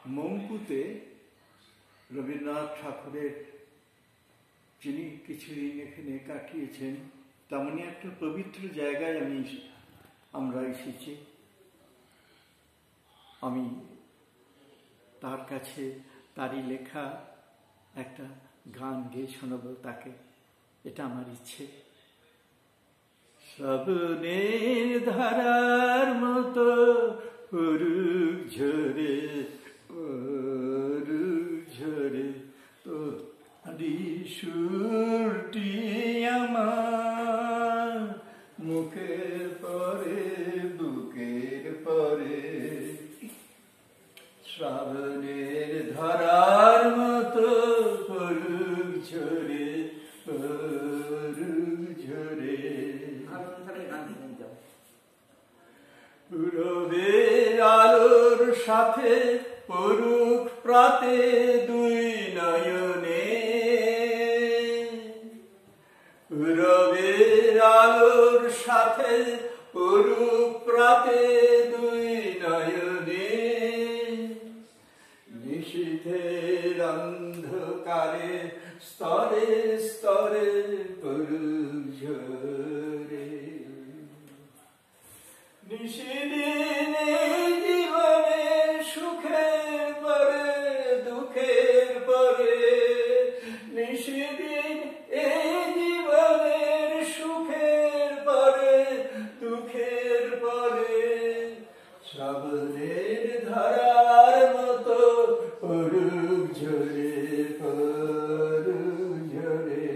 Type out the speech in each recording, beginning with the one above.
মঙ্কুতে রবীন্দ্রনাথ ঠাকুরের যিনি কিছুদিন এখানে কাটিয়েছেন তেমনই একটা পবিত্র জায়গায় আমরা এসেছি। আমি তার কাছে তারই লেখা একটা গান গেয়ে শোনাবো তাকে, এটা আমার ইচ্ছে। শ্রাবণের ধারার মতো পরুক ঝরে ঝরে তো সুরটি আমার মুখের পরে বুকের পরে, শ্রাবণের ধারার মতো পরুক ঝরে ঝরে। পূরবের আলোর সাথে পরুক প্রাতে দুই নয়নে, পূরবের আলোর সাথে পরুক প্রাতে দুই নয়নে, নিশীথের অন্ধকারে স্তরে স্তরে পরুক ঝরে। নিশিদিনে জীবনের সুখের পরে দুঃখের পরে, নিশিদিন এই জীবনের সুখের পরে দুঃখের পরে, শ্রাবণের ধারার মতো পরুক ঝরে ঝরে।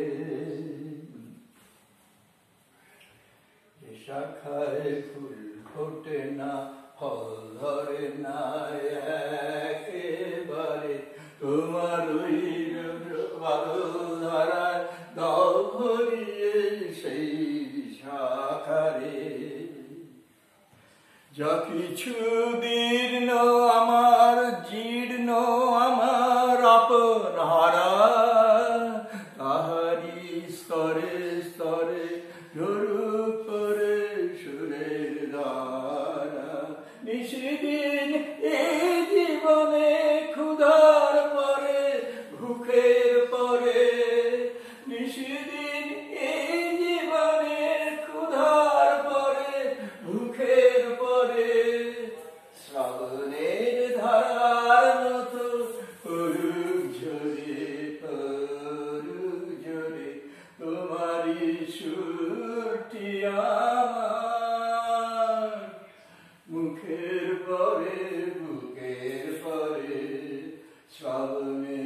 শাখায় ফুল ফোটে না, ফল ধরে না একেবারে, তোমার ওই বাদল ধারায় দাও ভরিয়ে সেই শাখারে। যা কিছু দীর্ণ আমার জীর্ণ আমার আপন হারা, তাহারি স্তরে স্তরে ঝরুক পরে সুরের ধারা। নিশিদিন এই জীবনে ক্ষুধার পরে ভুখের পরে, নিশিদিন এই জীবনে ক্ষুধার পরে ভুখের পরে, শ্রাবণের ধারার মতো পরুক ঝরে ঝরে, তোমারই সুরটি আমার মুখের পরে বুকের পরে, শ্রাবণে